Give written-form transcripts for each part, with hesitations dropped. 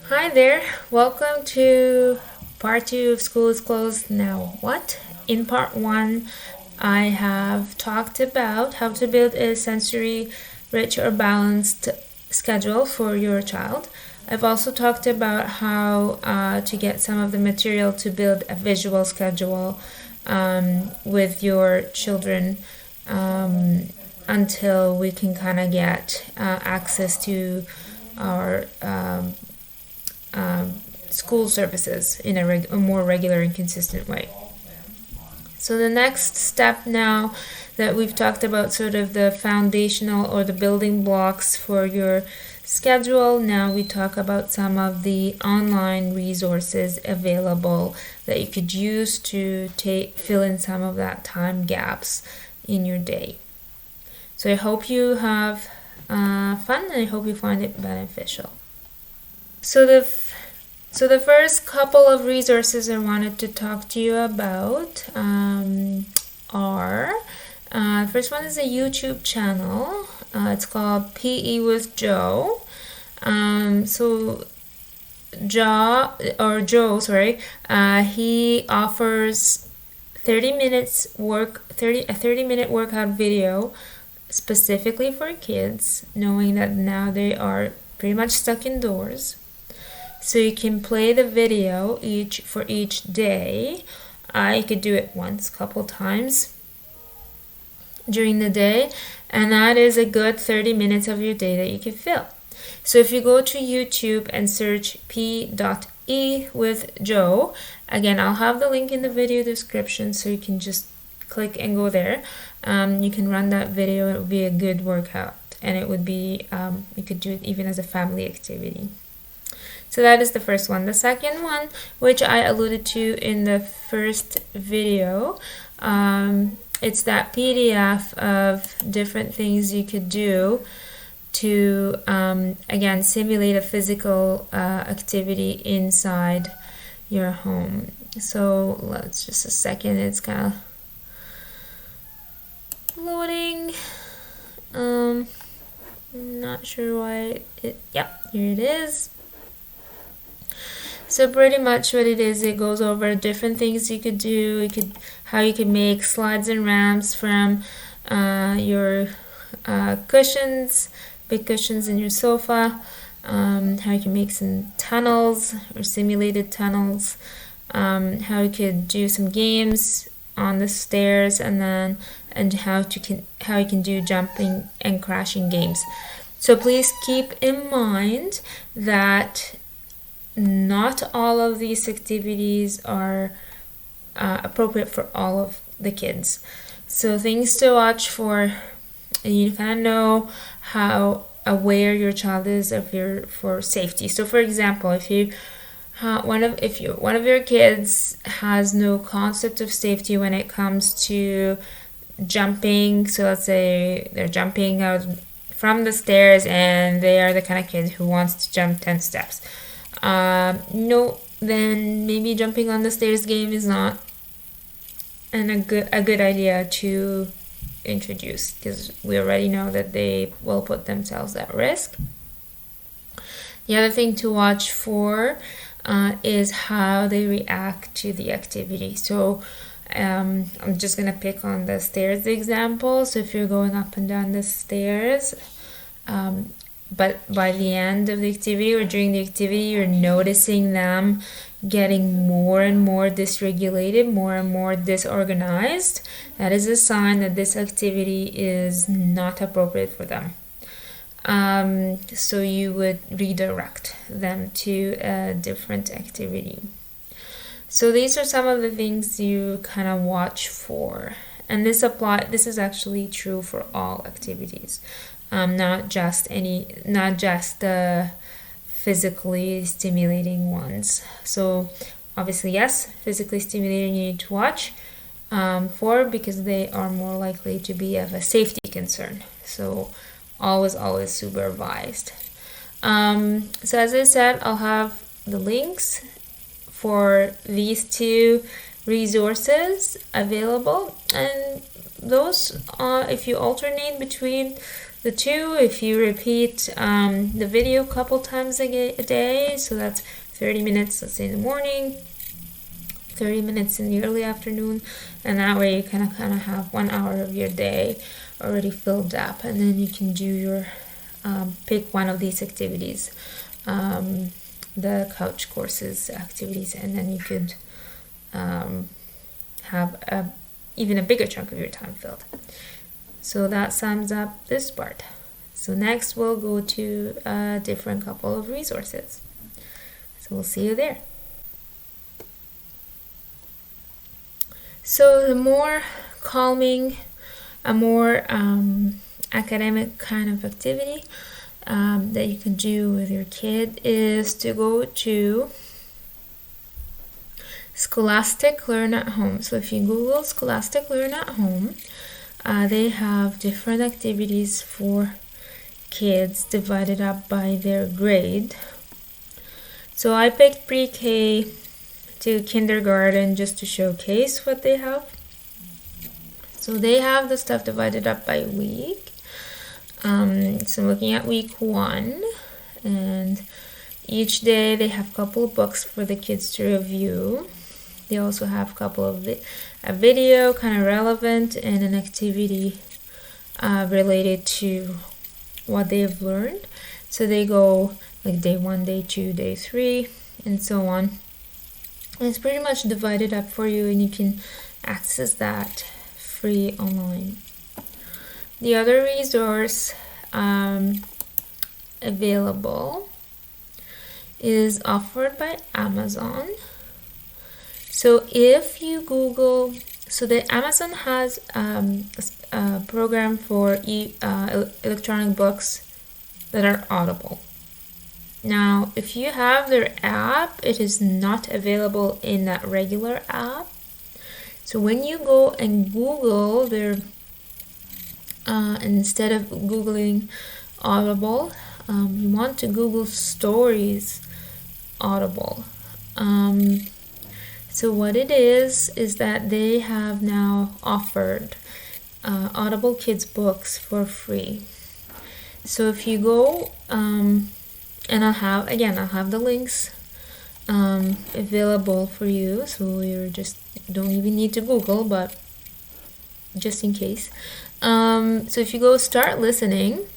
Hi there, welcome to part 2 of School is Closed Now What? In part 1, I have talked about how to build a sensory rich or balanced schedule for your child. I've also talked about how to get some of the material to build a visual schedule with your children until we can kind of get access to our school services in a more regular and consistent way. So the next step now that we've talked about sort of the foundational or the building blocks for your schedule, now we talk about some of the online resources available that you could use to fill in some of that time gaps in your day. So I hope you have fun and I hope you find it beneficial. So the first couple of resources I wanted to talk to you about are first one is a YouTube channel. It's called PE with Joe. So Joe, he offers 30-minute workout video specifically for kids, knowing that now they are pretty much stuck indoors. So you can play the video for each day. You could do it once, couple times during the day, and that is a good 30 minutes of your day that you can fill. So if you go to YouTube and search P.E with Joe, again, I'll have the link in the video description so you can just click and go there. You can run that video. It would be a good workout, and it would be you could do it even as a family activity. So that is the first one. The second one, which I alluded to in the first video, it's that PDF of different things you could do to, again, simulate a physical activity inside your home. So let's just a second, it's kind of loading. Not sure why yep, here it is. So pretty much what it is, it goes over different things you could do. How you could make slides and ramps from your cushions, big cushions in your sofa. How you can make some tunnels or simulated tunnels. How you could do some games on the stairs, and how you can do jumping and crashing games. So please keep in mind that not all of these activities are appropriate for all of the kids. So things to watch for, and you kind of know how aware your child is for safety. So for example, if one of your kids has no concept of safety when it comes to jumping, so let's say they're jumping out from the stairs and they are the kind of kid who wants to jump 10 steps. No, then maybe jumping on the stairs game is not a good idea to introduce, because we already know that they will put themselves at risk. The other thing to watch for is how they react to the activity. So I'm just gonna pick on the stairs example. So if you're going up and down the stairs, but by the end of the activity or during the activity, you're noticing them getting more and more dysregulated, more and more disorganized. That is a sign that this activity is not appropriate for them. So you would redirect them to a different activity. So these are some of the things you kind of watch for. And this is actually true for all activities. Not just the physically stimulating ones. So obviously, yes, physically stimulating you need to watch for, because they are more likely to be of a safety concern. So always supervised. So as I said, I'll have the links for these two resources available, and those if you alternate between The 2, if you repeat the video a couple times a day, so that's 30 minutes, let's say in the morning, 30 minutes in the early afternoon, and that way you kind of have 1 hour of your day already filled up, and then you can do your pick one of these activities, the couch courses activities, and then you could have even a bigger chunk of your time filled. So that sums up this part. So next we'll go to a different couple of resources. So we'll see you there. So the more calming, a more academic kind of activity that you can do with your kid is to go to Scholastic Learn at Home. So if you Google Scholastic Learn at Home, they have different activities for kids divided up by their grade. So I picked pre-K to kindergarten just to showcase what they have. So they have the stuff divided up by week. So I'm looking at week 1, and each day they have a couple of books for the kids to review. They also have a couple of a video kind of relevant and an activity related to what they've learned. So they go like day 1, day 2, day 3, and so on. And it's pretty much divided up for you, and you can access that free online. The other resource available is offered by Amazon. So if you Google, so the Amazon has a program for electronic books that are Audible. Now, if you have their app, it is not available in that regular app. So when you go and Google their, instead of Googling Audible, you want to Google Stories Audible. So what it is that they have now offered Audible Kids books for free. So if you go, and I'll have the links available for you, so you just don't even need to Google, but just in case. So if you go Start Listening,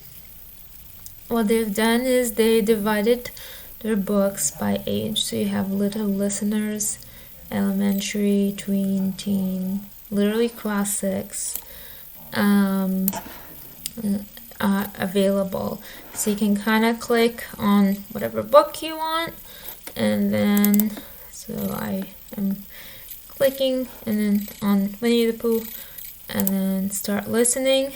what they've done is they divided their books by age. So you have little listeners, elementary, tween, teen, literally classics available. So you can kind of click on whatever book you want, and then so I am clicking and then on Winnie the Pooh, and then Start Listening.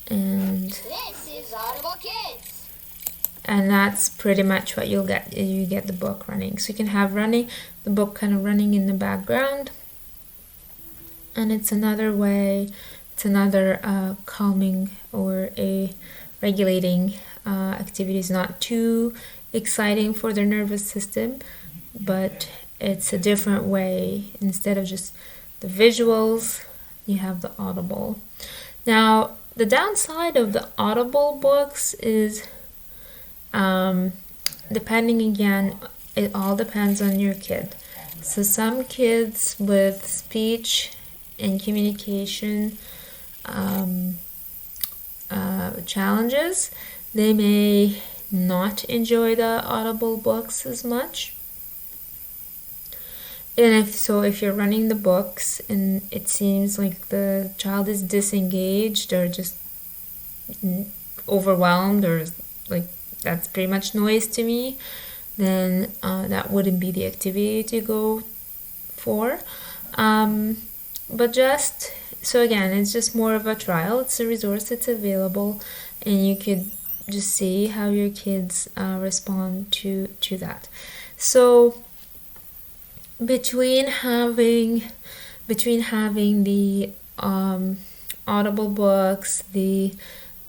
And this is Audible Kids. And that's pretty much what you'll get. You get the book running. So you can have the book kind of running in the background. And it's another way, it's another calming or a regulating activity. It's not too exciting for their nervous system, but it's a different way. Instead of just the visuals, you have the Audible. Now, the downside of the Audible books is depending again, it all depends on your kid. So some kids with speech and communication challenges, they may not enjoy the Audible books as much. And if you're running the books and it seems like the child is disengaged or just overwhelmed, or like that's pretty much noise to me, then that wouldn't be the activity to go for. But just, so again, it's just more of a trial. It's a resource that's available, and you could just see how your kids respond to that. So between having the Audible books, the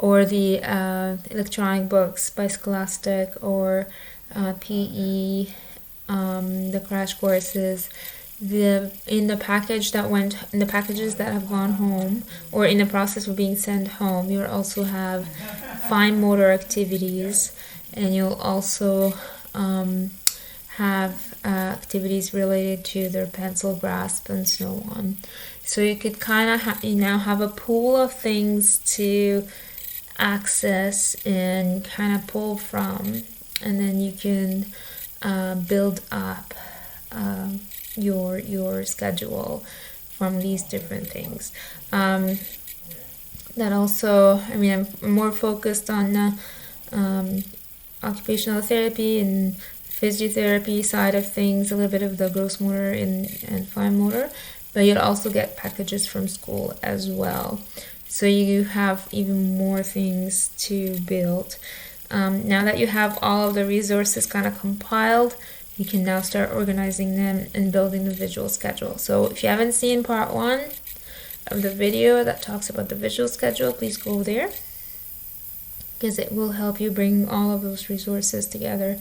electronic books by Scholastic, or PE, the crash courses, in the packages that have gone home or in the process of being sent home, you'll also have fine motor activities, and you'll also have activities related to their pencil grasp and so on. So you could kind of you now have a pool of things to access and kind of pull from, and then you can build up your schedule from these different things. That also, I mean, I'm more focused on occupational therapy and physiotherapy side of things, a little bit of the gross motor and fine motor, but you'll also get packages from school as well. So you have even more things to build. Now that you have all of the resources kind of compiled, you can now start organizing them and building the visual schedule. So if you haven't seen part 1 of the video that talks about the visual schedule, please go there, because it will help you bring all of those resources together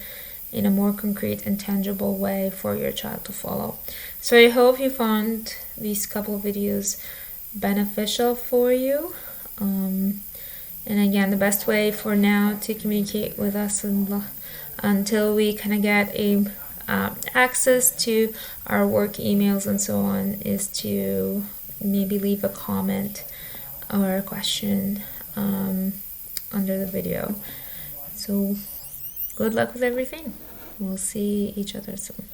in a more concrete and tangible way for your child to follow. So I hope you found these couple of videos beneficial for you. And again, the best way for now to communicate with us until we kind of get a access to our work emails and so on is to maybe leave a comment or a question under the video. So good luck with everything. We'll see each other soon.